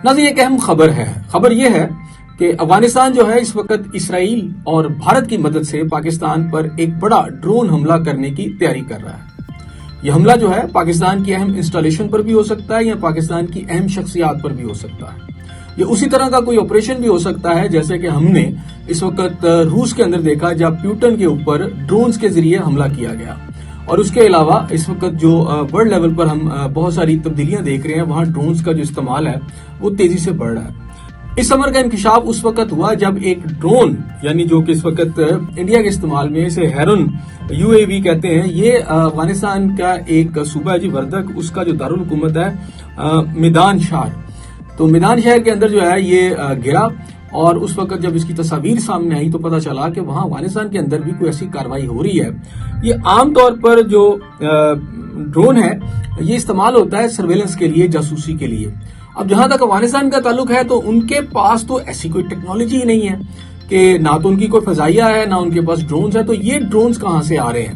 ناظرین ایک اہم خبر یہ ہے کہ افغانستان جو ہے اس وقت اسرائیل اور بھارت کی مدد سے پاکستان پر ایک بڑا ڈرون حملہ کرنے کی تیاری کر رہا ہے۔ یہ حملہ جو ہے پاکستان کی اہم انسٹالیشن پر بھی ہو سکتا ہے یا پاکستان کی اہم شخصیات پر بھی ہو سکتا ہے۔ یہ اسی طرح کا کوئی آپریشن بھی ہو سکتا ہے جیسے کہ ہم نے اس وقت روس کے اندر دیکھا جب پیوٹن کے اوپر ڈرونز کے ذریعے حملہ کیا گیا، اور اس کے علاوہ اس وقت جو ورلڈ لیول پر ہم بہت ساری تبدیلیاں دیکھ رہے ہیں، وہاں ڈرونز کا جو استعمال ہے وہ تیزی سے بڑھ رہا ہے۔ اس امر کا انکشاف اس وقت ہوا جب ایک ڈرون یعنی جو کہ اس وقت انڈیا کے استعمال میں اسے ہیرون UAV کہتے ہیں، یہ افغانستان کا ایک صوبہ ہے جی وردک، اس کا جو دارالحکومت ہے میدان شہر، تو میدان شہر کے اندر جو ہے یہ گرا، اور اس وقت جب اس کی تصاویر سامنے آئی تو پتہ چلا کہ وہاں افغانستان کے اندر بھی کوئی ایسی کارروائی ہو رہی ہے۔ یہ عام طور پر جو ڈرون ہے یہ استعمال ہوتا ہے سرویلنس کے لیے، جاسوسی کے لیے۔ اب جہاں تک افغانستان کا تعلق ہے تو ان کے پاس تو ایسی کوئی ٹیکنالوجی ہی نہیں ہے کہ نہ تو ان کی کوئی فضائیہ ہے نہ ان کے پاس ڈرونز ہے، تو یہ ڈرونز کہاں سے آ رہے ہیں؟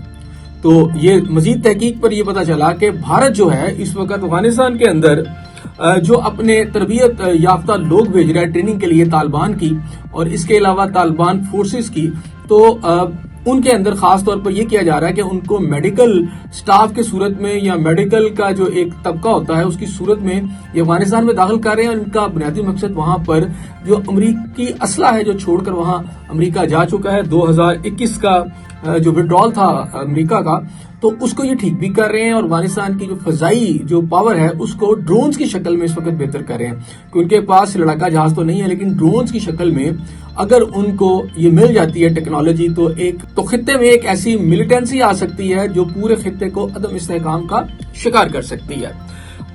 تو یہ مزید تحقیق پر یہ پتہ چلا کہ بھارت جو ہے اس وقت افغانستان کے اندر جو اپنے تربیت یافتہ لوگ بھیج رہا ہے ٹریننگ کے لیے طالبان کی، اور اس کے علاوہ طالبان فورسز کی، تو ان کے اندر خاص طور پر یہ کیا جا رہا ہے کہ ان کو میڈیکل سٹاف کی صورت میں یا میڈیکل کا جو ایک طبقہ ہوتا ہے اس کی صورت میں یہ افغانستان میں داخل کر رہے ہیں، اور ان کا بنیادی مقصد وہاں پر جو امریکی اسلحہ ہے جو چھوڑ کر وہاں امریکہ جا چکا ہے، 2021 کا جو وڈرال تھا امریکہ کا، تو اس کو یہ ٹھیک بھی کر رہے ہیں، اور افغانستان کی جو فضائی جو پاور ہے اس کو ڈرونز کی شکل میں اس وقت بہتر کر رہے ہیں کہ ان کے پاس لڑاکا جہاز تو نہیں ہے لیکن ڈرونز کی شکل میں اگر ان کو یہ مل جاتی ہے ٹیکنالوجی تو خطے میں ایک ایسی ملیٹنسی آ سکتی ہے جو پورے خطے کو عدم استحکام کا شکار کر سکتی ہے۔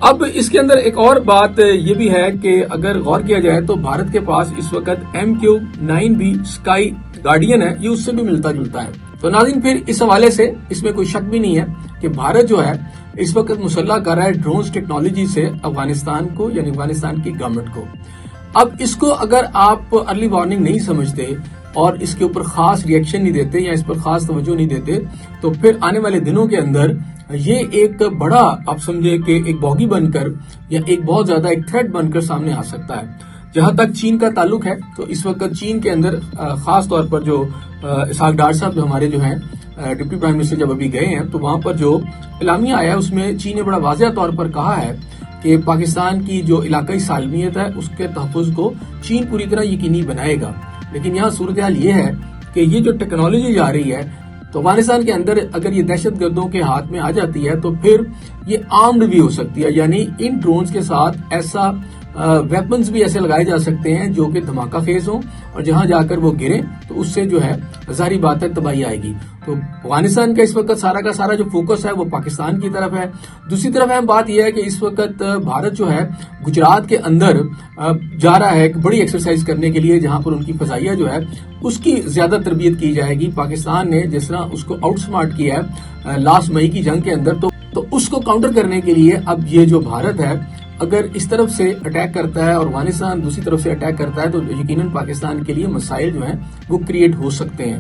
اب اس کے اندر ایک اور بات یہ بھی ہے کہ اگر غور کیا جائے تو بھارت کے پاس اس وقت MQ-9B اسکائی گارڈین ہے، یہ اس سے بھی ملتا جلتا ہے۔ تو ناظرین پھر اس حوالے سے اس میں کوئی شک بھی نہیں ہے کہ بھارت جو ہے اس وقت مسلح کر رہا ہے ڈرونز ٹیکنالوجی سے افغانستان کو، یعنی افغانستان کی گورنمنٹ کو۔ اب اس کو اگر آپ ارلی وارننگ نہیں سمجھتے اور اس کے اوپر خاص ریئیکشن نہیں دیتے یا اس پر خاص توجہ نہیں دیتے تو پھر آنے والے دنوں کے اندر یہ ایک بڑا آپ سمجھے کہ ایک باغی بن کر یا ایک بہت زیادہ ایک تھریٹ بن کر سامنے آ سکتا ہے۔ جہاں تک چین کا تعلق ہے تو اس وقت چین کے اندر خاص طور پر جو اسحاق ڈار صاحب جو ہمارے جو ہیں ڈپٹی پرائم منسٹر جب ابھی گئے ہیں تو وہاں پر جو اعلامیہ آیا ہے اس میں چین نے بڑا واضح طور پر کہا ہے کہ پاکستان کی جو علاقائی سالمیت ہے اس کے تحفظ کو چین پوری طرح یقینی بنائے گا۔ لیکن یہاں صورتحال یہ ہے کہ یہ جو ٹیکنالوجی جا رہی ہے تو افغانستان کے اندر اگر یہ دہشت گردوں کے ہاتھ میں آ جاتی ہے تو پھر یہ آرمڈ بھی ہو سکتی ہے، یعنی ان ڈرونز کے ساتھ ایسا ویپنز بھی ایسے لگائے جا سکتے ہیں جو کہ دھماکہ خیز ہوں، اور جہاں جا کر وہ گریں تو اس سے جو ہے ظاہری بات ہے تباہی آئے گی۔ تو افغانستان کا اس وقت سارا کا سارا جو فوکس ہے وہ پاکستان کی طرف ہے۔ دوسری طرف اہم بات یہ ہے کہ اس وقت بھارت جو ہے گجرات کے اندر جا رہا ہے ایک بڑی ایکسرسائز کرنے کے لیے جہاں پر ان کی فضائیہ جو ہے اس کی زیادہ تربیت کی جائے گی۔ پاکستان نے جس طرح اس کو آؤٹ سمارٹ کیا ہے لاسٹ مئی کی جنگ کے اندر، تو اس کو کاؤنٹر کرنے کے لیے اب یہ جو بھارت ہے اگر اس طرف سے اٹیک کرتا ہے اور افغانستان دوسری طرف سے اٹیک کرتا ہے تو یقیناً پاکستان کے لیے مسائل جو ہیں وہ کریٹ ہو سکتے ہیں۔